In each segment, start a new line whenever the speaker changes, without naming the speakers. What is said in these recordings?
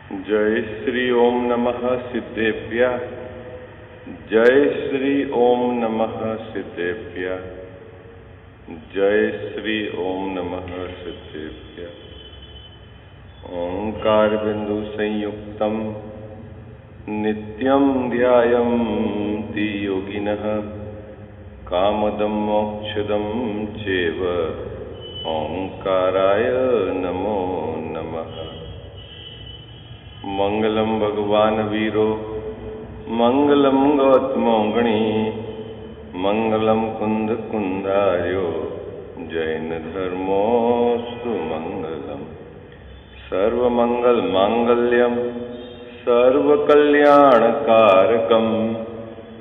जय श्री ओम नमः सिद्धेभ्यः। जय श्री ओम नमः सिद्धेभ्यः। जय श्री ओम नमः सिद्धेभ्यः। ओंकार बिंदु संयुक्तम नित्यं ध्यायन्ति योगिनः कामदं मोक्षदं चैव ओंकाराय नमो नमः। मंगलम भगवान वीरो मंगलम गौतमोगणी मंगलम कुंद कुंदार्यो जैन धर्मोस्तु मंगलम। सर्वमंगल मांगल्यम सर्वकल्याणकारकम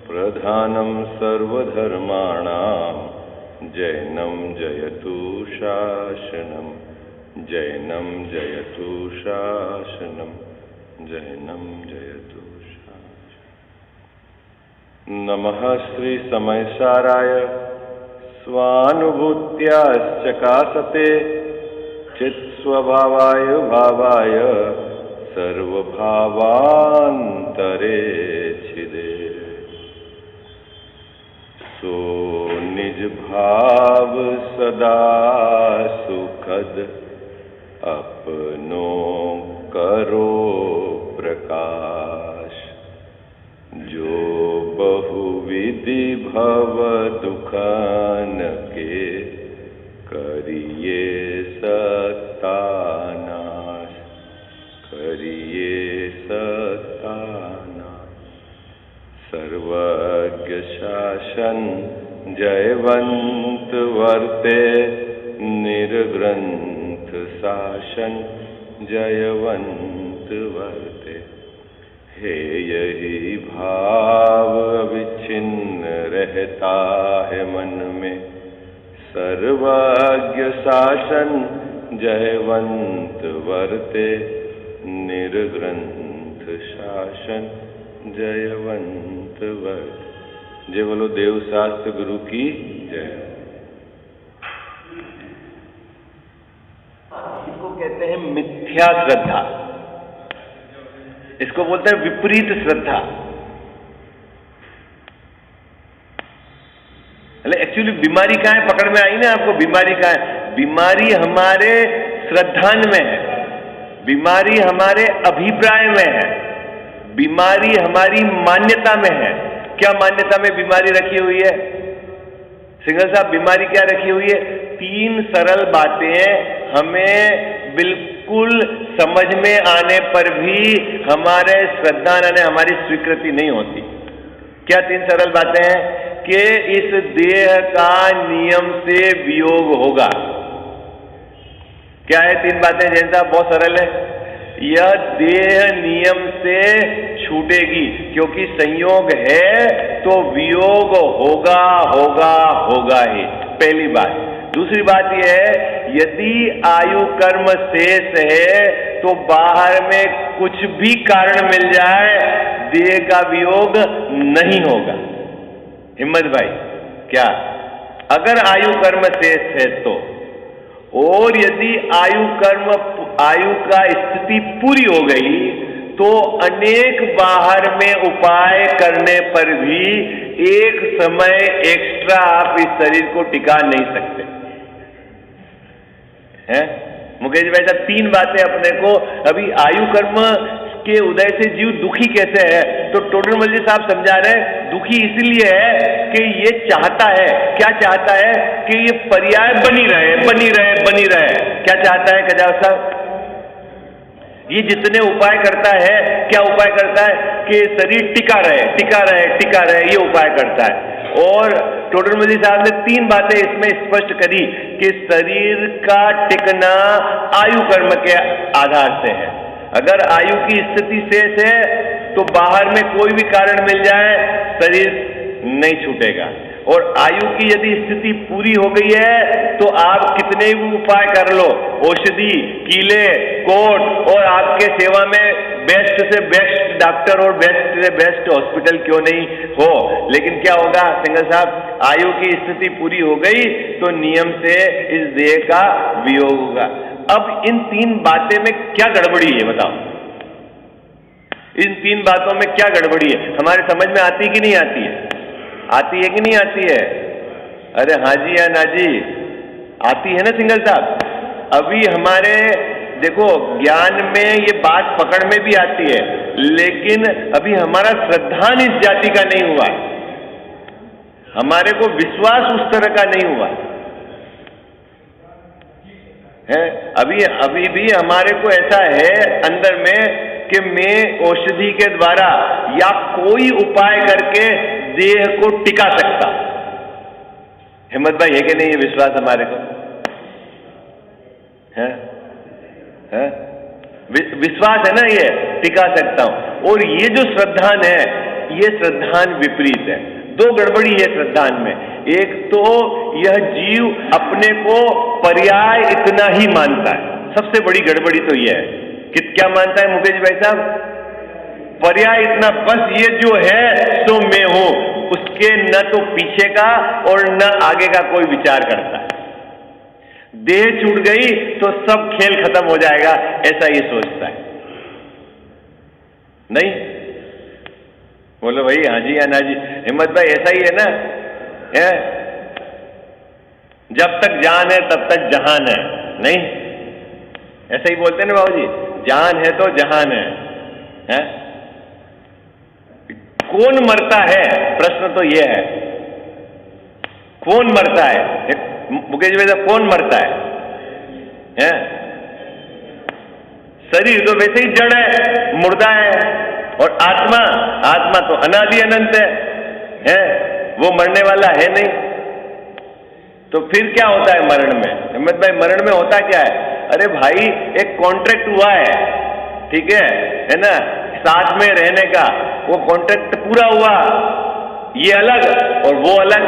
प्रधानम सर्वधर्माणां जैनम जयतु शासनम। जैनम जयतु शासनम। जैनम जयतु शासनम। नमः श्री समयसाराय स्वानुभूत्याश्चकासते चित्स्वभावाय भावाय सर्वभावान्तरे छिदे। सो निज भाव सदा सुखद अपनो करो प्रकाश। जो बहुविधि भव दुखन के करिए सत्तानाश। करिए सत्तानाश। सर्वज्ञ शासन जयवंत वर्ते निर्ग्रंथ शासन जयवंत वर्ते। हे यही भाव विच्छिन्न रहता है मन में सर्वज्ञ शासन जयवंत वर्ते निर्ग्रंथ शासन जयवंत वर्ते। जय बोलो देव शास्त्र गुरु की जय।
इसको कहते हैं मिथ्या श्रद्धा, इसको बोलते हैं विपरीत श्रद्धा। एक्चुअली बीमारी कहाँ है, पकड़ में आई ना आपको, बीमारी कहाँ है? बीमारी हमारे श्रद्धान में है, बीमारी हमारे अभिप्राय में है, बीमारी हमारी मान्यता में है। क्या मान्यता में बीमारी रखी हुई है सिंघल साहब? बीमारी क्या रखी हुई है? 3 सरल बातें हमें बिल्कुल समझ में आने पर भी हमारे श्रद्धा ने हमारी स्वीकृति नहीं होती। क्या 3 सरल बातें हैं? कि इस देह का नियम से वियोग होगा। क्या है 3 बातें जैन साहब? बहुत सरल है। यह देह नियम से छूटेगी, क्योंकि संयोग है तो वियोग होगा होगा होगा ही, पहली बात। दूसरी बात यह है, यदि आयु कर्म शेष है तो बाहर में कुछ भी कारण मिल जाए देह का वियोग नहीं होगा। हिम्मत भाई, क्या अगर आयु कर्म शेष है तो, और यदि आयु का स्थिति पूरी हो गई तो अनेक बाहर में उपाय करने पर भी एक समय एक्स्ट्रा आप इस शरीर को टिका नहीं सकते हैं। मुकेश भाई साहब, 3 बातें अपने को, अभी आयु कर्म के उदय से जीव दुखी कैसे है, तो टोडरमल जी साहब समझा रहे हैं दुखी इसलिए है कि ये चाहता है, क्या चाहता है? कि ये पर्याय बनी रहे बनी रहे बनी रहे। क्या चाहता है कजाव साहब? ये जितने उपाय करता है, क्या उपाय करता है? कि शरीर टिका रहे टिका रहे टिका रहे, ये उपाय करता है। और टोडरमल जी साहब ने 3 बातें इसमें स्पष्ट करी कि शरीर का टिकना आयु कर्म के आधार से है। अगर आयु की स्थिति शेष है तो बाहर में कोई भी कारण मिल जाए शरीर नहीं छूटेगा, और आयु की यदि स्थिति पूरी हो गई है तो आप कितने भी उपाय कर लो, औषधि, कीले, कोट, और आपके सेवा में बेस्ट से बेस्ट डॉक्टर और बेस्ट से बेस्ट हॉस्पिटल क्यों नहीं हो, लेकिन क्या होगा सिंघल साहब? आयु की स्थिति पूरी हो गई तो नियम से इस देह का वियोग होगा। अब इन 3 बातें में क्या गड़बड़ी है बताओ? इन 3 बातों में क्या गड़बड़ी है? हमारे समझ में आती कि नहीं आती है? आती है कि नहीं आती है? अरे हाँ जी या ना जी, आती है ना सिंघल साहब? अभी हमारे देखो ज्ञान में ये बात पकड़ में भी आती है, लेकिन अभी हमारा श्रद्धान इस जाति का नहीं हुआ है, हमारे को विश्वास उस तरह का नहीं हुआ है। अभी भी हमारे को ऐसा है अंदर में कि मैं औषधि के द्वारा या कोई उपाय करके देह को टिका सकता। हिम्मत भाई है कि नहीं ये विश्वास हमारे को है? विश्वास है ना, ये टिका सकता हूं। और ये जो श्रद्धान है, ये श्रद्धान विपरीत है। 2 गड़बड़ी है श्रद्धान में। एक तो यह जीव अपने को पर्याय इतना ही मानता है, सबसे बड़ी गड़बड़ी तो यह है कि क्या मानता है मुकेश भाई साहब? पर्याय इतना, बस ये जो है तो मैं हूं, उसके न तो पीछे का और न आगे का कोई विचार करता है। देह छूट गई तो सब खेल खत्म हो जाएगा, ऐसा ये सोचता है। नहीं बोलो भाई हाँ जी या ना जी? हिम्मत भाई ऐसा ही है ना? है? जब तक जान है तब तक जहान है, नहीं ऐसा ही बोलते हैं ना बाबू जी? जान है तो जहान है? कौन मरता है? प्रश्न तो यह है, कौन मरता है? मुकेश भाई साहब, कौन मरता है? शरीर तो वैसे ही जड़ है, मुर्दा है, और आत्मा तो अनादि अनंत है? वो मरने वाला है नहीं। तो फिर क्या होता है मरण में? हिम्मत भाई मरण में होता क्या है? अरे भाई एक कॉन्ट्रैक्ट हुआ है, ठीक है ना, साथ में रहने का, वो कॉन्ट्रैक्ट पूरा हुआ, ये अलग और वो अलग,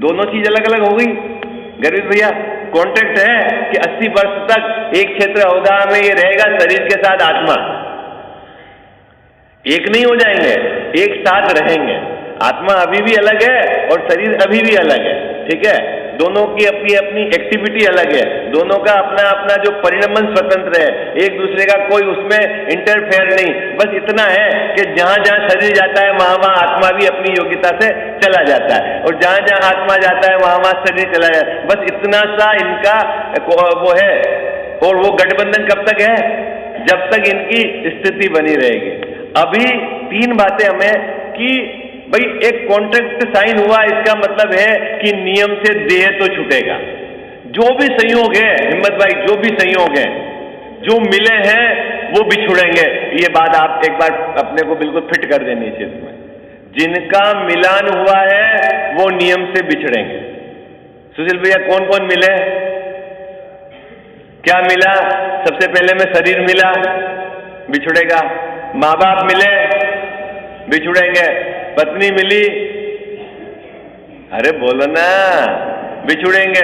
दोनों चीज अलग अलग हो गई। गरीब भैया कॉन्ट्रैक्ट है कि 80 वर्ष तक एक क्षेत्र होगा में ये रहेगा, शरीर के साथ आत्मा एक नहीं हो जाएंगे, एक साथ रहेंगे। आत्मा अभी भी अलग है और शरीर अभी भी अलग है, ठीक है? दोनों की अपनी अपनी एक्टिविटी अलग है, दोनों का अपना अपना जो परिणमन स्वतंत्र है, एक दूसरे का कोई उसमें इंटरफेयर नहीं। बस इतना है कि जहां जहां शरीर जाता है वहां वहां आत्मा भी अपनी योग्यता से चला जाता है, और जहां जहां आत्मा जाता है वहां वहां शरीर चला जाता है। बस इतना सा इनका वो है। और वो गठबंधन कब तक है? जब तक इनकी स्थिति बनी रहेगी। अभी 3 बातें हमें कि भाई एक कॉन्ट्रैक्ट साइन हुआ, इसका मतलब है कि नियम से देह तो छूटेगा। जो भी संयोग है हिम्मत भाई, जो भी संयोग है, जो मिले हैं वो बिछुड़ेंगे। ये बात आप एक बार अपने को बिल्कुल फिट कर देनी चाहिए इसमें। जिनका मिलान हुआ है वो नियम से बिछड़ेंगे। सुशील भैया कौन कौन मिले? क्या मिला? सबसे पहले में शरीर मिला, बिछुड़ेगा। माँ बाप मिले, बिछुड़ेंगे। पत्नी मिली, अरे बोलो ना, बिछुड़ेंगे।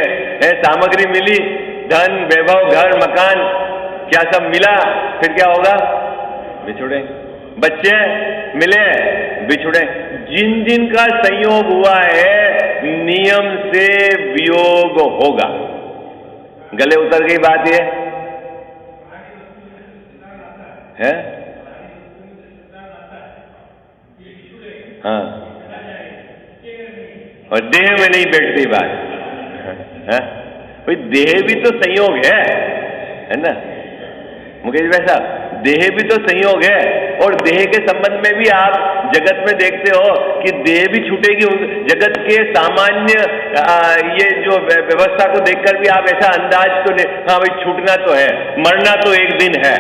सामग्री मिली, धन वैभव घर मकान क्या सब मिला, फिर क्या होगा? बिछुड़ेंगे। बच्चे मिले, बिछुड़े। जिन जिन का संयोग हुआ है नियम से वियोग होगा। गले उतर गई बात ये है? हाँ, और देह में नहीं बैठती बात है? भाई देह भी तो संयोग है ना मुकेश भाई साहब? देह भी तो संयोग है, और देह के संबंध में भी आप जगत में देखते हो कि देह भी छूटेगी। जगत के सामान्य ये जो व्यवस्था को देखकर भी आप ऐसा अंदाज तो नहीं, हाँ भाई छूटना तो है, मरना तो एक दिन है,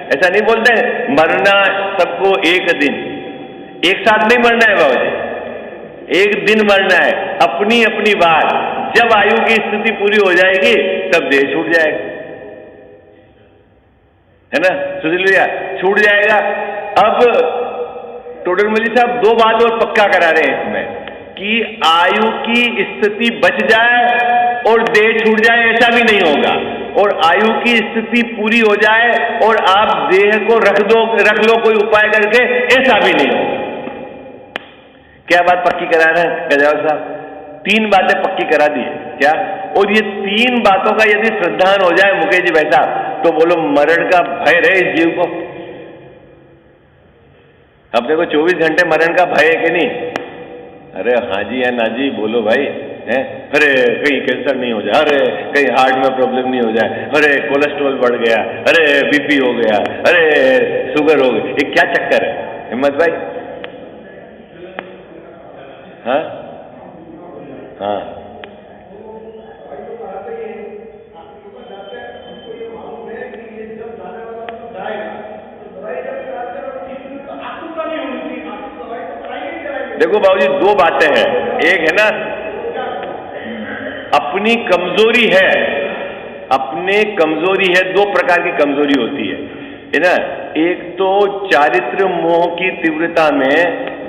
ऐसा नहीं बोलते हैं? मरना सबको एक दिन, एक साथ नहीं मरना है बाबूजी, एक दिन मरना है। अपनी अपनी बात, जब आयु की स्थिति पूरी हो जाएगी तब देह छूट जाएगा, है ना सुशील भैया? छूट जाएगा। अब टोडरमल जी साहब 2 बात और पक्का करा रहे हैं इसमें कि आयु की स्थिति बच जाए और देह छूट जाए, ऐसा भी नहीं होगा। और आयु की स्थिति पूरी हो जाए और आप देह को रख लो कोई उपाय करके, ऐसा भी नहीं होगा। क्या बात पक्की करा रहे हैं गजावर साहब? 3 बातें पक्की करा दी है क्या? और ये 3 बातों का यदि श्रद्धान हो जाए मुकेश जी भाई साहब, तो बोलो मरण का भय रहे इस जीव को? अपने को 24 घंटे मरण का भय है कि नहीं? अरे हाँ जी या ना जी बोलो भाई, है? अरे कहीं कैंसर नहीं हो जाए, अरे कहीं हार्ट में प्रॉब्लम नहीं हो जाए, अरे कोलेस्ट्रॉल बढ़ गया, अरे बीपी हो गया, अरे शुगर हो गई, ये क्या चक्कर है हिम्मत भाई? हाँ हाँ देखो बाबूजी, दो बातें हैं। एक है ना अपनी कमजोरी है, अपने कमजोरी है, दो प्रकार की कमजोरी होती है ना। एक तो चारित्र मोह की तीव्रता में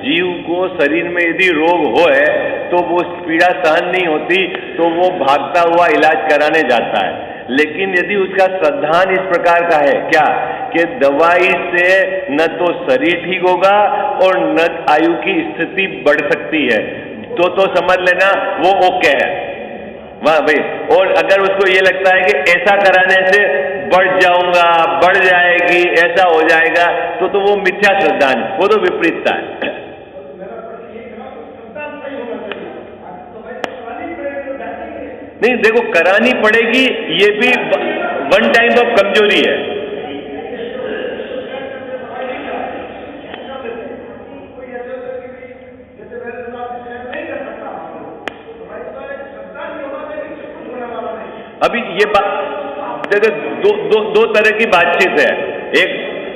जीव को शरीर में यदि रोग होए तो वो पीड़ा सहन नहीं होती तो वो भागता हुआ इलाज कराने जाता है। लेकिन यदि उसका श्रद्धान इस प्रकार का है क्या कि दवाई से न तो शरीर ठीक होगा और न आयु की स्थिति बढ़ सकती है, तो समझ लेना वो ओके है, वाह भाई। और अगर उसको ये लगता है कि ऐसा कराने से बढ़ जाऊंगा, बढ़ जाएगी, ऐसा हो जाएगा, तो वो मिथ्या श्रद्धान, वो तो विपरीतता है। नहीं देखो, करानी पड़ेगी, ये भी वन टाइप ऑफ कमजोरी है। अभी ये बात देखो, दो तरह की बातचीत है।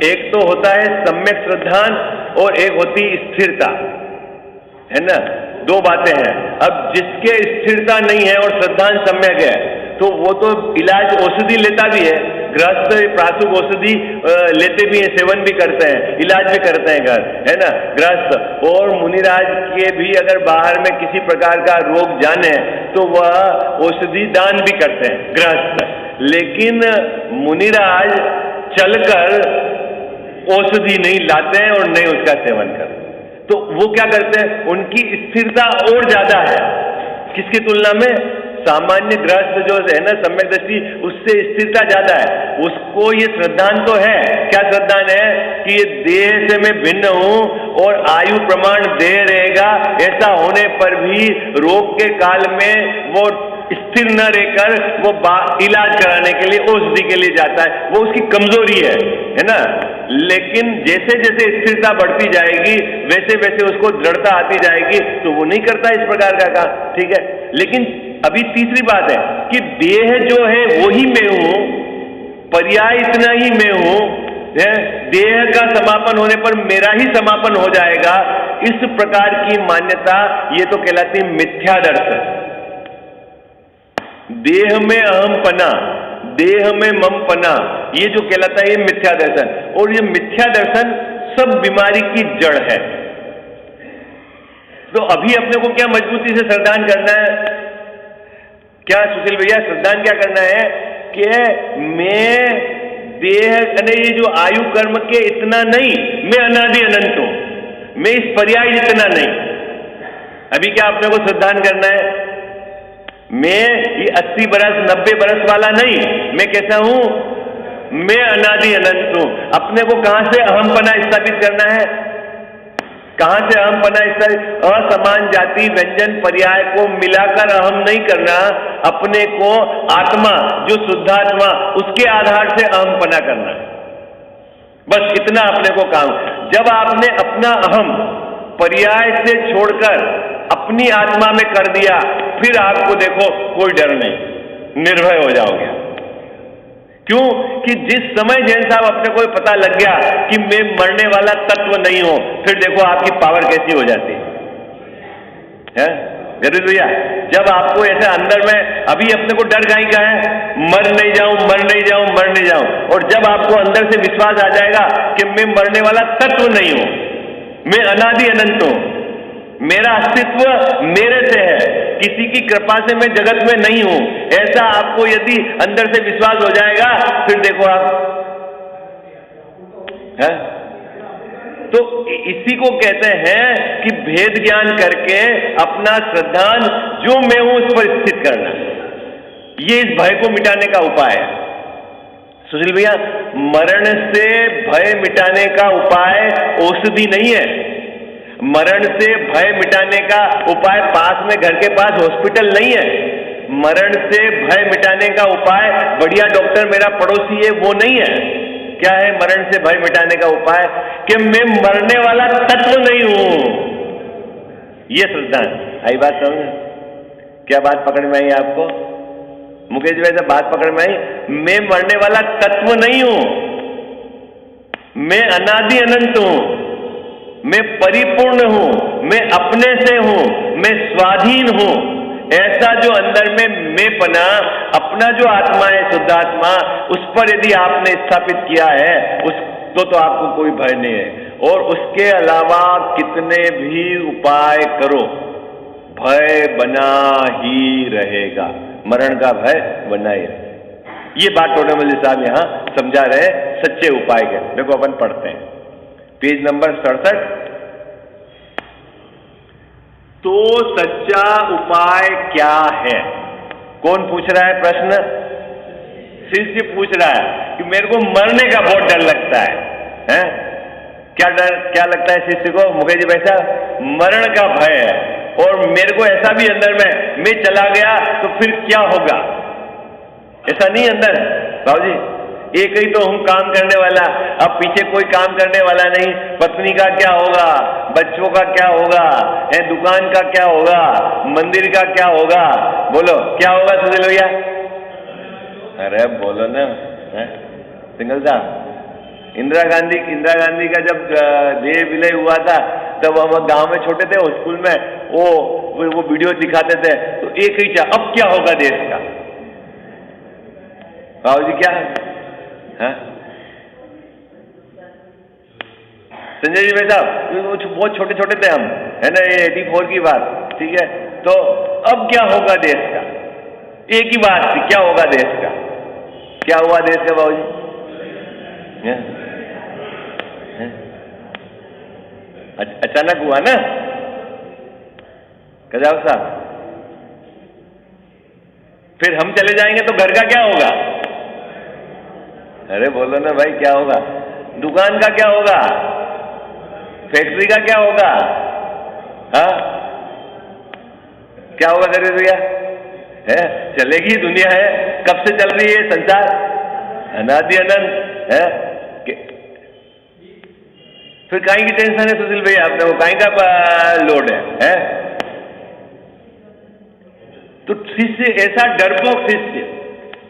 एक तो होता है सम्यक श्रद्धान और एक होती स्थिरता, है ना, दो बातें हैं। अब जिसके स्थिरता नहीं है और श्रद्धान सम्यक है तो वो तो इलाज औषधि लेता भी है, गृहस्थ प्रासुक औषधि लेते भी हैं, सेवन भी करते हैं, इलाज भी करते हैं घर, है ना, गृहस्थ। और मुनिराज के भी अगर बाहर में किसी प्रकार का रोग जाने तो वह औषधि दान भी करते हैं गृहस्थ। लेकिन मुनिराज चलकर औषधि नहीं लाते हैं और नहीं उसका सेवन करते, तो वो क्या करते हैं, उनकी स्थिरता और ज्यादा है किसकी तुलना में? सामान्य गृहस्थ जो है ना सम्यक दृष्टि, उससे स्थिरता ज्यादा है। उसको ये श्रद्धान तो है, क्या श्रद्धान है कि ये देह से मैं भिन्न हूं और आयु प्रमाण देह रहेगा, ऐसा होने पर भी रोग के काल में वो स्थिर न रहकर वो इलाज कराने के लिए, औषधि के लिए जाता है, वो उसकी कमजोरी है ना। लेकिन जैसे जैसे स्थिरता बढ़ती जाएगी वैसे वैसे उसको दृढ़ता आती जाएगी, तो वो नहीं करता इस प्रकार का काम, ठीक है। लेकिन अभी तीसरी बात है कि देह जो है वो ही मैं हूं, पर्याय इतना ही मैं हूं, देह का समापन होने पर मेरा ही समापन हो जाएगा, इस प्रकार की मान्यता ये तो कहलाती मिथ्या दर्शन। देह में अहमपना, देह में ममपना, ये जो कहलाता है ये मिथ्या दर्शन। और ये मिथ्या दर्शन सब बीमारी की जड़ है। तो अभी अपने को क्या मजबूती से श्रद्धान करना है, क्या सुशील भैया, श्रद्धान क्या करना है कि मैं देह यानी ये जो आयु कर्म के इतना नहीं, मैं अनादि अनंत हूं, मैं इस पर्याय जितना नहीं। अभी क्या अपने को श्रद्धान करना है, मैं ये 80 बरस 90 बरस वाला नहीं, मैं कैसा हूं, मैं अनादि अनंत हूं। अपने को कहां से अहमपना स्थापित करना है, कहां से अहमपना स्थापित, असमान जाति व्यंजन पर्याय को मिलाकर अहम नहीं करना, अपने को आत्मा जो शुद्धात्मा उसके आधार से अहमपना करना, बस इतना अपने को काम। जब आपने अपना अहम पर्याय से छोड़कर अपनी आत्मा में कर दिया, फिर आपको देखो कोई डर नहीं, निर्भय हो जाओगे। क्यों कि जिस समय जैन साहब अपने को पता लग गया कि मैं मरने वाला तत्व नहीं हूं, फिर देखो आपकी पावर कैसी हो जाती है गरीब भैया। जब आपको ऐसे अंदर में अभी अपने को डर काहे का है, मर नहीं जाऊं, मर नहीं जाऊं, मर नहीं जाऊं, और जब आपको अंदर से विश्वास आ जाएगा कि मैं मरने वाला तत्व नहीं हूं, मैं अनादि अनंत हूं, मेरा अस्तित्व मेरे से है, किसी की कृपा से मैं जगत में नहीं हूं, ऐसा आपको यदि अंदर से विश्वास हो जाएगा, फिर देखो आप है? तो इसी को कहते हैं कि भेद ज्ञान करके अपना श्रद्धान जो मैं हूं उस पर स्थित करना, ये इस भय को मिटाने का उपाय है। सुशील भैया, मरण से भय मिटाने का उपाय औषधि नहीं है। मरण से भय मिटाने का उपाय पास में घर के पास हॉस्पिटल नहीं है। मरण से भय मिटाने का उपाय बढ़िया डॉक्टर मेरा पड़ोसी है वो नहीं है। क्या है मरण से भय मिटाने का उपाय? कि मैं मरने वाला तत्व नहीं हूं। ये श्रद्धा आई बात समझ? क्या बात पकड़ में आई आपको? मुकेश भाई साहब बात पकड़ में आई? मैं मरने वाला तत्व नहीं हूं, मैं अनादि अनंत हूं, मैं परिपूर्ण हूं, मैं अपने से हूं, मैं स्वाधीन हूं। ऐसा जो अंदर में मैं पना, अपना जो आत्मा है शुद्ध आत्मा, उस पर यदि आपने स्थापित किया है उस तो आपको कोई भय नहीं है। और उसके अलावा कितने भी उपाय करो भय बना ही रहेगा, मरण का भय बना ही रहेगा। ये बात टोडरमल साहब यहां समझा रहे सच्चे उपाय के। देखो अपन पढ़ते हैं पेज नंबर 67। तो सच्चा उपाय क्या है? कौन पूछ रहा है प्रश्न? शिष्य पूछ रहा है कि मेरे को मरने का बहुत डर लगता है, हैं? क्या लगता है शिष्य को? मुकेश जी भाई साहब, मरण का भय है। और मेरे को ऐसा भी अंदर में, मैं चला गया तो फिर क्या होगा, ऐसा नहीं अंदर बाबू जी। एक ही तो हूं काम करने वाला, अब पीछे कोई काम करने वाला नहीं। पत्नी का क्या होगा, बच्चों का क्या होगा, दुकान का क्या होगा, मंदिर का क्या होगा? बोलो क्या होगा सुशील भैया? अरे बोलो ना सिंगल साहब। इंदिरा गांधी का जब देह विलय हुआ था तब हम गांव में छोटे थे, स्कूल में वो वीडियो दिखाते थे। तो एक ही चाह, अब क्या होगा देश का? बाबू जी क्या है? संजय जी भाई साहब, बहुत छोटे छोटे थे हम, है ना, ये 84 की बात, ठीक है। तो अब क्या होगा देश का? एक ही बात थी, क्या होगा देश का? क्या हुआ देश का बाबू जी? अचानक हुआ ना कजाव साहब। फिर हम चले जाएंगे तो घर का क्या होगा? अरे बोलो ना भाई क्या होगा? दुकान का क्या होगा? फैक्ट्री का क्या होगा? हाँ क्या होगा गरीब भैया? है चलेगी दुनिया, है कब से चल रही है संसार, अनादि अनंत है। फिर काहे की टेंशन है सुशील भैया आपने? वो काहे का लोड है? तो शिष्य, ऐसा डरपोक शिष्य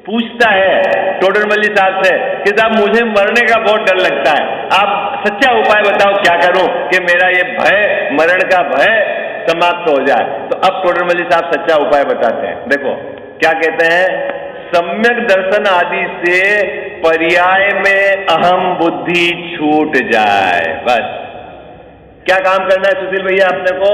पूछता है टोडरमल साहब से कि साहब मुझे मरने का बहुत डर लगता है, आप सच्चा उपाय बताओ क्या करूं कि मेरा ये भय, मरण का भय समाप्त हो जाए। तो अब टोडरमल साहब सच्चा उपाय बताते हैं। देखो क्या कहते हैं? सम्यक दर्शन आदि से पर्याय में अहम बुद्धि छूट जाए। बस क्या काम करना है सुशील भैया अपने को?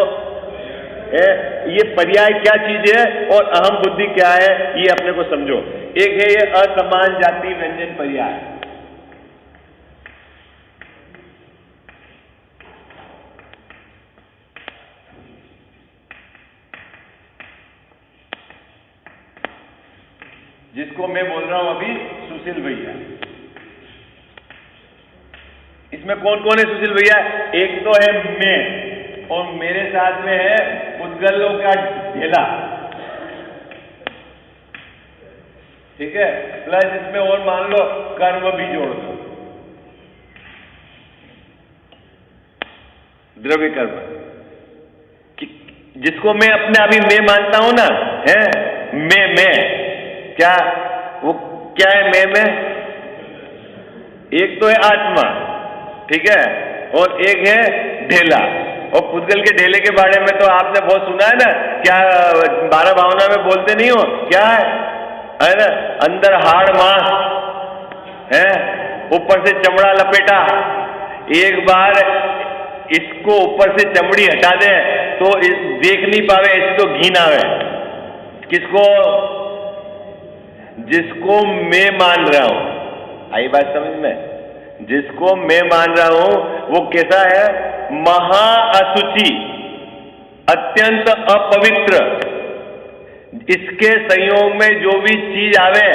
ये पर्याय क्या चीज है और अहम बुद्धि क्या है, ये अपने को समझो। एक है ये असमान जाति व्यंजन पर्याय। जिसको मैं बोल रहा हूं अभी सुशील भैया। इसमें कौन कौन है सुशील भैया? एक तो है मैं, और मेरे साथ में है उद्गलों का ढेला, ठीक है, प्लस इसमें और मान लो कर्म भी जोड़ दो, द्रव्य कर्म, जिसको मैं अपने अभी मैं मानता हूं ना, है मैं क्या, वो क्या है मैं? एक तो है आत्मा, ठीक है, और एक है ढेला। और पुद्गल के ढेले के बारे में तो आपने बहुत सुना है ना, क्या 12 भावना में बोलते नहीं हो? क्या है ना, अंदर हाड़ मांस है, ऊपर से चमड़ा लपेटा। एक बार इसको ऊपर से चमड़ी हटा दे तो देख नहीं पावे, ऐसे तो घिन आवे। किसको? जिसको मैं मान रहा हूं। आई बात समझ में? जिसको मैं मान रहा हूं वो कैसा है? महाअशुचि, अत्यंत अपवित्र। इसके संयोग में जो भी चीज आवे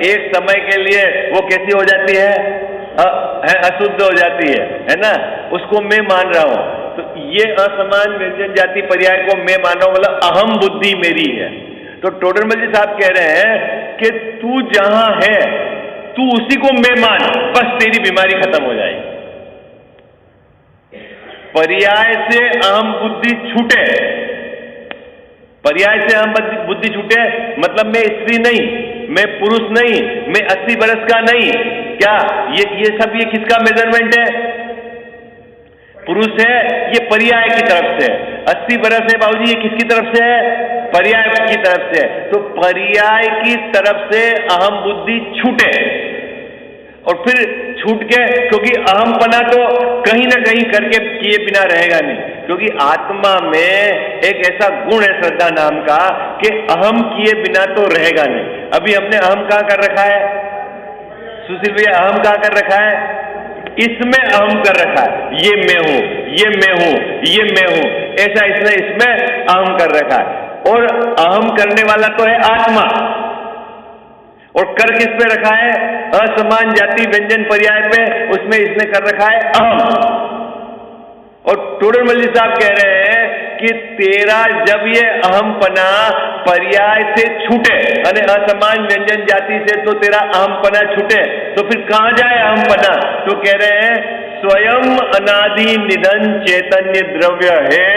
एक समय के लिए वो कैसी हो जाती है, अशुद्ध हो जाती है ना, उसको मैं मान रहा हूं। तो ये असमान व्यंजन जाति पर्याय को मैं मान रहा हूं, मतलब अहम बुद्धि मेरी है। तो टोडरमल जी साहब कह रहे हैं कि तू जहां है तू उसी को मैं मान, बस तेरी बीमारी खत्म हो जाएगी। पर्याय से अहम बुद्धि छूटे, पर्याय से अहम बुद्धि छूटे मतलब मैं स्त्री नहीं, मैं पुरुष नहीं, मैं 80 बरस का नहीं। क्या ये सब ये किसका मेजरमेंट है? पुरुष है, ये पर्याय की तरफ से। 80 बरस है बाबूजी, ये किसकी तरफ से है? पर्याय की तरफ से। तो पर्याय की तरफ से अहम बुद्धि छूटे, और फिर छूट के, क्योंकि अहमपना तो कहीं ना कहीं करके किए बिना रहेगा नहीं, क्योंकि आत्मा में एक ऐसा गुण है श्रद्धा नाम का कि अहम किए बिना तो रहेगा नहीं। अभी हमने अहम कहां कर रखा है सुशील भैया? अहम कहां कर रखा है? इसमें अहम कर रखा है, ये मैं हूं, ये मैं हूं, ये मैं हूं, ऐसा इसने इसमें अहम कर रखा है। और अहम करने वाला तो है आत्मा, और कर किस पे रखा है? असमान जाति व्यंजन पर्याय पे, उसमें इसने कर रखा है अहम। और टोडरमल जी साहब कह रहे हैं कि तेरा जब ये अहमपना पर्याय से छूटे, यानी असमान व्यंजन जाति से तो तेरा अहमपना छूटे, तो फिर कहां जाए अहमपना? तो कह रहे हैं स्वयं अनादि निधन चैतन्य द्रव्य है,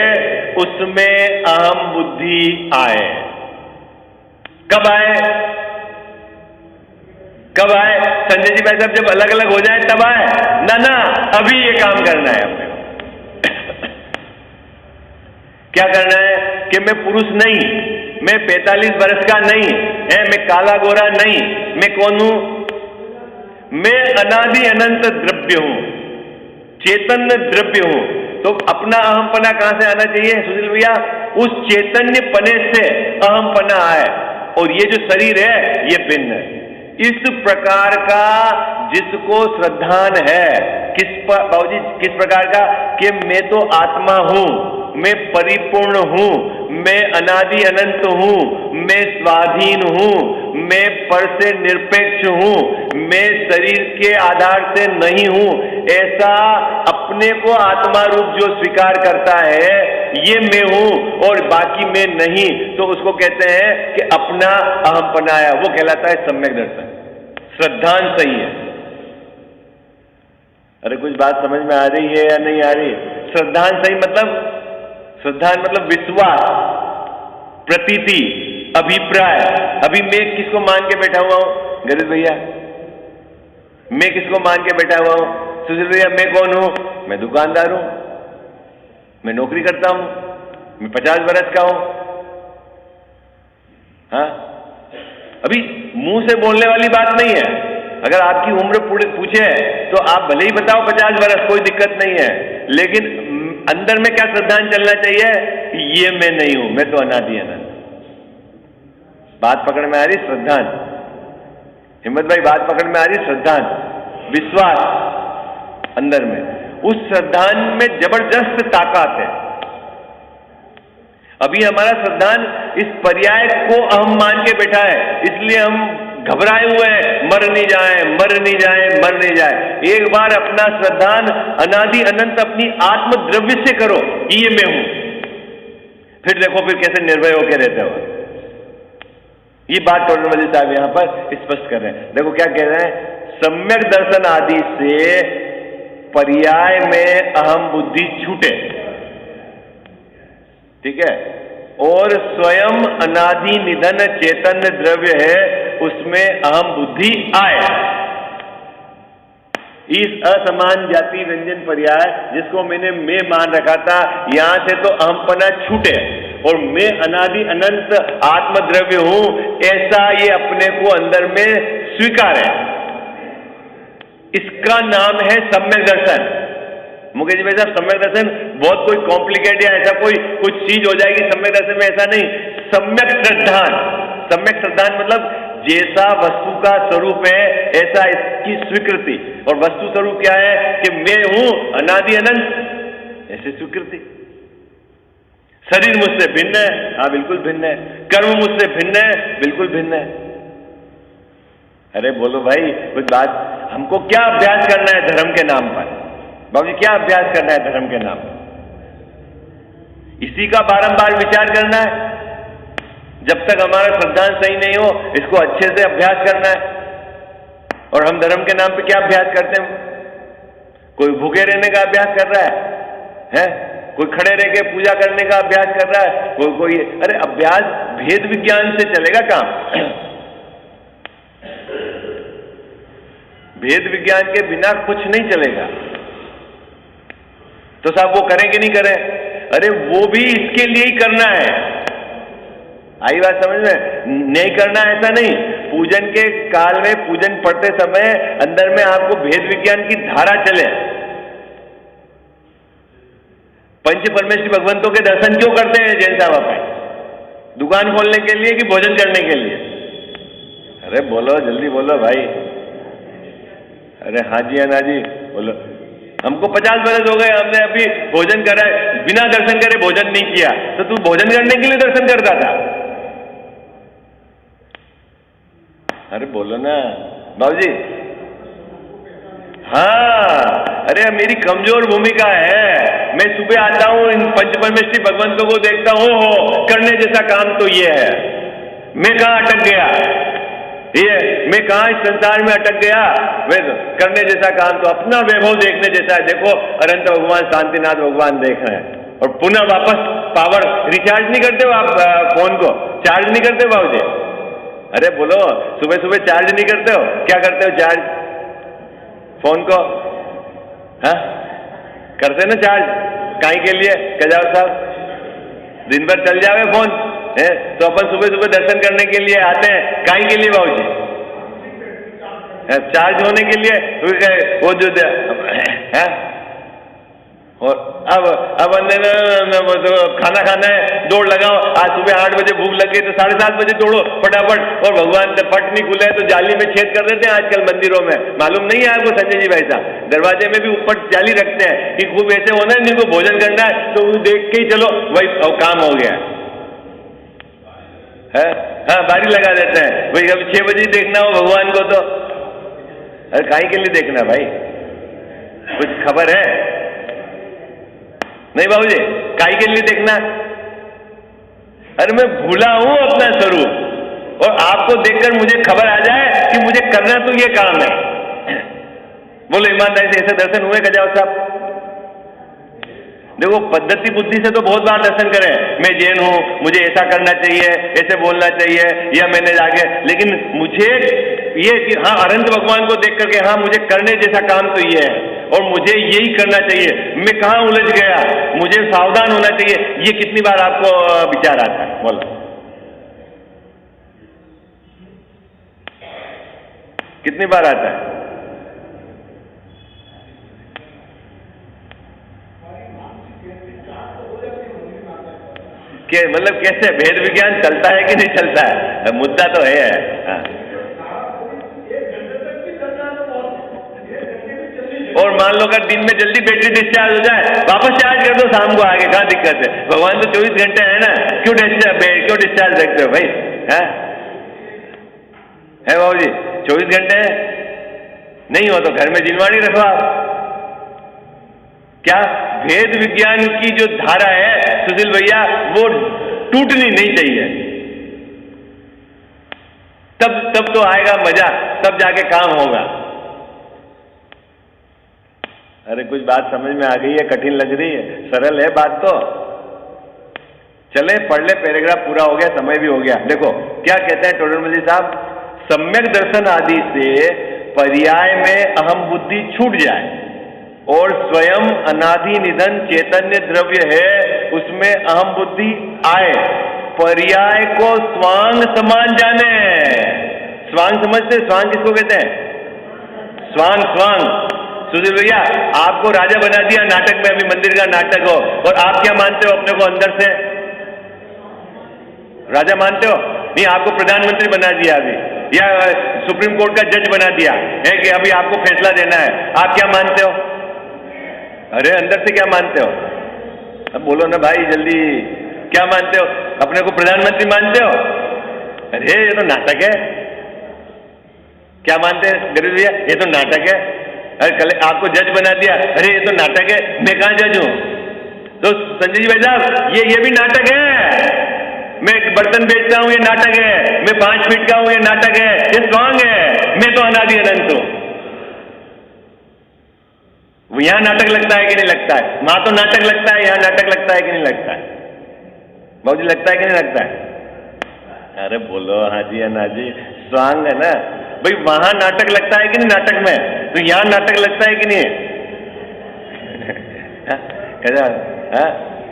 उसमें अहम बुद्धि आए। कब आए? कब आए? संजय जी भाई साहब जब अलग अलग हो जाए तब आए ना, अभी ये काम करना है हमने। क्या करना है कि मैं पुरुष नहीं, मैं 45 बरस का नहीं है, मैं काला गोरा नहीं, मैं कौन हूं? मैं अनादि अनंत द्रव्य हूं, चैतन्य द्रव्य हूं। तो अपना अहमपना कहां से आना चाहिए सुशील भैया? उस चैतन्य पने से अहमपना आए, और ये जो शरीर है ये भिन्न है। इस प्रकार का जिसको श्रद्धान है, बाबूजी किस प्रकार का? कि मैं तो आत्मा हूं, मैं परिपूर्ण हूं, मैं अनादि अनंत हूं, मैं स्वाधीन हूं, मैं पर से निरपेक्ष हूं, मैं शरीर के आधार से नहीं हूं, ऐसा अपने को आत्मा रूप जो स्वीकार करता है ये मैं हूं और बाकी मैं नहीं, तो उसको कहते हैं कि अपना अहमपना आया, वो कहलाता है सम्यक दर्शन। श्रद्धान सही है। अरे कुछ बात समझ में आ रही है या नहीं आ रही? श्रद्धान सही मतलब, श्रद्धान मतलब विश्वास, प्रतीति, अभिप्राय। अभी मैं किसको मान के बैठा हुआ हूं गरीब भैया? मैं किसको मान के बैठा हुआ हूं सुशील भैया? मैं कौन हूं? मैं दुकानदार हूं, मैं नौकरी करता हूं, मैं 50 बरस का हूं। हाँ, अभी मुंह से बोलने वाली बात नहीं है। अगर आपकी उम्र पूछे तो आप भले ही बताओ 50 बरस, कोई दिक्कत नहीं है, लेकिन अंदर में क्या श्रद्धान चलना चाहिए? ये मैं नहीं हूं, मैं तो अनादि अनंत। बात पकड़ में आ रही? श्रद्धान। हिम्मत भाई बात पकड़ में आ रही? श्रद्धान, विश्वास अंदर में। उस श्रद्धान में जबरदस्त ताकत है। अभी हमारा श्रद्धान इस पर्याय को अहम मान के बैठा है, इसलिए हम घबराए हुए हैं, मर नहीं जाए, मर नहीं जाए, मर नहीं जाए। एक बार अपना श्रद्धान अनादि अनंत अपनी आत्म द्रव्य से करो कि ये मैं हूं, फिर देखो फिर कैसे निर्भय होकर रहते हो। ये बात टोडरमल जी साहब यहां पर स्पष्ट कर रहे हैं। देखो क्या कह रहे हैं? सम्यक दर्शन आदि से पर्याय में अहम बुद्धि छूटे, ठीक है, और स्वयं अनादि निधन चैतन्य द्रव्य है, उसमें अहम बुद्धि आए। इस असमान जाति व्यंजन पर्याय जिसको मैंने मैं मान रखा था, यहां से तो अहमपना छूटे और मैं अनादि अनंत आत्मद्रव्य हूं, ऐसा ये अपने को अंदर में स्वीकार है। इसका नाम है सम्यक दर्शन। मुकेश भाई साहब, सम्यक दर्शन बहुत कोई कॉम्प्लिकेट या ऐसा कोई कुछ चीज हो जाएगी सम्यक दर्शन में, ऐसा नहीं। सम्यक श्रद्धान, सम्यक श्रद्धान मतलब जैसा वस्तु का स्वरूप है ऐसा इसकी स्वीकृति। और वस्तु स्वरूप क्या है? कि मैं हूं अनादि अनंत, ऐसे स्वीकृति। शरीर मुझसे भिन्न है, हाँ बिल्कुल भिन्न है। कर्म मुझसे भिन्न है, बिल्कुल भिन्न अरे बोलो भाई कुछ बात, हमको क्या अभ्यास करना है धर्म के नाम पर? बाबूजी क्या अभ्यास करना है धर्म के नाम पर? इसी का बारंबार विचार करना है। जब तक हमारा सिद्धांत सही नहीं हो, इसको अच्छे से अभ्यास करना है। और हम धर्म के नाम पे क्या अभ्यास करते हैं? कोई भूखे रहने का अभ्यास कर रहा है? कोई खड़े रह के पूजा करने का अभ्यास कर रहा है, कोई अरे अभ्यास भेद विज्ञान से चलेगा काम? भेद विज्ञान के बिना कुछ नहीं चलेगा। तो साहब वो करें कि नहीं करें? अरे वो भी इसके लिए ही करना है। आई बात समझ में? नहीं करना ऐसा नहीं। पूजन के काल में पूजन पढ़ते समय अंदर में आपको भेद विज्ञान की धारा चले। पंच परमेश्वरी भगवंतों के दर्शन क्यों करते हैं जैन साहब अपने? दुकान खोलने के लिए कि भोजन करने के लिए? अरे बोलो जल्दी बोलो भाई। अरे हाँ जी अन्ना जी बोलो। हमको 50 बरस हो गए, हमने अभी भोजन करा है, बिना दर्शन करे भोजन नहीं किया। तो तू भोजन करने के लिए दर्शन करता था? अरे बोलो ना बाबूजी। हाँ अरे मेरी कमजोर भूमिका है। मैं सुबह आता हूं, इन पंचपरमेश्वरी भगवंतों को देखता हूं, हो करने जैसा काम तो ये है। मैं कहां अटक गया? ये मैं कहां इस संसार में अटक गया? वे करने जैसा काम तो अपना वैभव देखने जैसा है। देखो अनंत भगवान शांतिनाथ भगवान देख रहे हैं और पुनः वापस पावर रिचार्ज नहीं करते हो आप? फोन को चार्ज नहीं करते बाबूजी? अरे बोलो सुबह सुबह चार्ज नहीं करते हो? क्या करते हो चार्ज फोन को? हाँ करते ना चार्ज, काहे के लिए? कजाव साहब दिन भर चल जावे फोन है, तो अपन सुबह सुबह दर्शन करने के लिए आते हैं, काहे के लिए बाबूजी? चार्ज होने के लिए। वो जो है और अब खाना खाना है, दौड़ लगाओ। आज सुबह 8 बजे भूख लग गई तो 7:30 बजे दौड़ो फटाफट, और भगवान से पट नहीं खुले तो जाली में छेद कर देते हैं आजकल मंदिरों में। मालूम नहीं है आपको संजय जी भाई साहब? दरवाजे में भी ऊपर जाली रखते हैं कि खूब ऐसे होना है, जिनको भोजन करना है तो देख के ही चलो, वही काम हो गया है। हाँ बारी लगा देते हैं भाई, अब 6 बजे देखना हो भगवान को तो। अरे काहे के लिए देखना भाई? कुछ खबर है? नहीं बाबूजी, काहे के लिए देखना? अरे मैं भूला हूं अपना स्वरूप, और आपको देखकर मुझे खबर आ जाए कि मुझे करना तो ये काम है। बोलो ईमानदारी से, ऐसे दर्शन हुए गजाव साहब? देखो पद्धति बुद्धि से तो बहुत बार दर्शन करें, मैं जैन हूं, मुझे ऐसा करना चाहिए, ऐसे बोलना चाहिए, या मैंने जाके, लेकिन मुझे ये कि हाँ अनंत भगवान को देख करके हाँ मुझे करने जैसा काम तो ये है और मुझे यही करना चाहिए, मैं कहाँ उलझ गया, मुझे सावधान होना चाहिए, ये कितनी बार आपको विचार आता है? बोलो कितनी बार आता है? कि मतलब कैसे भेद विज्ञान चलता है कि नहीं चलता है? मुद्दा तो है। हाँ। और मान लो अगर दिन में जल्दी बैटरी डिस्चार्ज हो जाए, वापस चार्ज कर दो शाम को, आगे कहाँ दिक्कत है? भगवान तो 24 घंटे है ना, क्यों डिस्चार्ज रखते हो भाई? है बाबू जी 24 घंटे नहीं हो तो घर में जिनवाणी रखो आप। क्या भेद विज्ञान की जो धारा है सुशील भैया, वो टूटनी नहीं चाहिए। तब तो आएगा मजा, तब जाके काम होगा। अरे कुछ बात समझ में आ गई है? कठिन लग रही है? सरल है बात तो। चले पढ़ ले, पैराग्राफ पूरा हो गया, समय भी हो गया। देखो क्या कहते हैं टोडरमल जी साहब, सम्यक दर्शन आदि से पर्याय में अहम बुद्धि छूट जाए और स्वयं अनादि निधन चैतन्य द्रव्य है, उसमें अहम बुद्धि आए, पर्याय को स्वांग समान जाने। स्वांग समझते? स्वांग किसको कहते हैं? स्वांग सुधीर भैया, आपको राजा बना दिया नाटक में, अभी मंदिर का नाटक हो, और आप क्या मानते हो अपने को अंदर से? राजा मानते हो? नहीं, आपको प्रधानमंत्री बना दिया अभी, या सुप्रीम कोर्ट का जज बना दिया है कि अभी आपको फैसला देना है, आप क्या मानते हो? अरे अंदर से क्या मानते हो? अब बोलो ना भाई जल्दी, क्या मानते हो? अपने को प्रधानमंत्री मानते हो? अरे ये तो नाटक है। क्या मानते हैं गरीब भैया? ये तो नाटक है। अरे कल आपको जज बना दिया, अरे ये तो नाटक है, मैं कहाँ जज हूं? तो संजय जी भाई साहब, ये भी नाटक है। मैं बर्तन बेचता हूं, ये नाटक है। मैं 5 फीट का हूं, ये नाटक है। ये सॉन्ग है। मैं तो अनादि अनंत हूं। यहां नाटक लगता है कि नहीं लगता है? वहां तो नाटक लगता है, यहां नाटक लगता है कि नहीं लगता है? बाबू जी लगता है कि नहीं लगता है? अरे बोलो हाँ जी या ना जी। सॉन्ग है ना भाई, वहां नाटक लगता है कि नहीं नाटक में? तो यहां नाटक लगता है कि नहीं?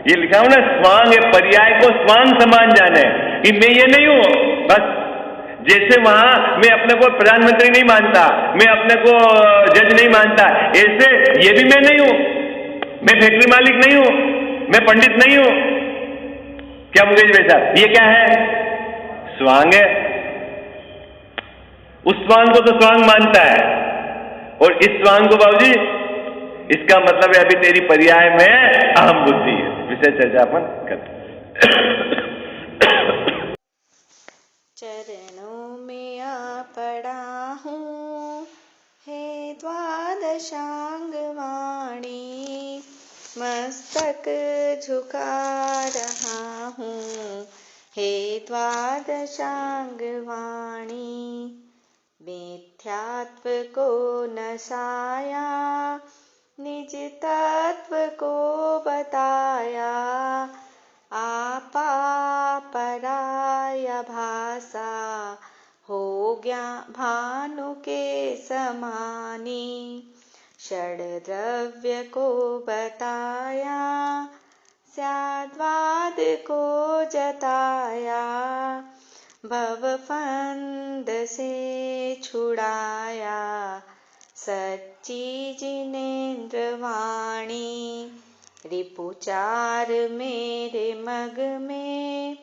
ये लिखा हूं ना, स्वांग है, पर्याय को स्वांग समान जाने कि मैं ये नहीं हूं बस। जैसे वहां मैं अपने को प्रधानमंत्री नहीं मानता, मैं अपने को जज नहीं मानता, ऐसे ये भी मैं नहीं हूं। मैं फैक्ट्री मालिक नहीं हूं, मैं पंडित नहीं हूं। क्या मुकेश भाई साहब, ये क्या है? स्वांग है। उस स्वांग को तो स्वांग मानता है, और इस स्वांग को बाबूजी, इसका मतलब है अभी तेरी पर्याय में अहम बुद्धि है। विषय चर्चा अपन करते।
चरणों में आ पड़ा हूँ, हे द्वादशांग वाणी, मस्तक झुका रहा हूँ, हे द्वादशांग वाणी। मिथ्यात्व को नसाया, निज तत्व को बताया, आपा पराय भाषा हो गया भानु के समानी। षड द्रव्य को बताया, स्याद्वाद को जताया, भवफंद से छुड़ाया, सच्ची जिनेन्द्र वाणी। रिपुचार मेरे मग में,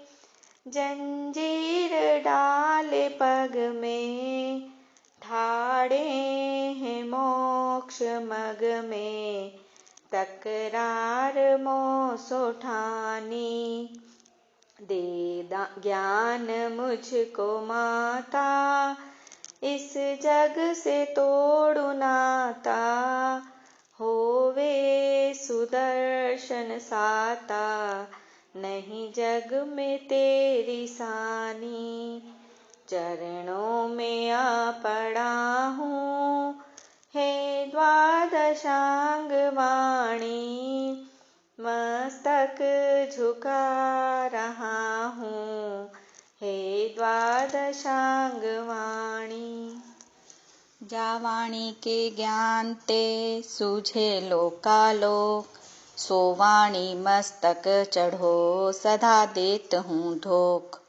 जंजीर डाले पग में, ठाड़े हैं मोक्ष मग में, तकरार मोसो ठानी। दे ज्ञान मुझको माता, इस जग से तोड़ू नाता, होवे सुदर्शन साता, नहीं जग में तेरी सानी। चरणों में आ पड़ा हूँ, हे द्वादशांग वाणी, मस्तक झुका रहा हूँ, हे द्वादशांग वाणी।
जा वाणी के ज्ञान ते सूझे लोकालोक, सो वाणी मस्तक चढ़ो सदा देत हूँ धोख।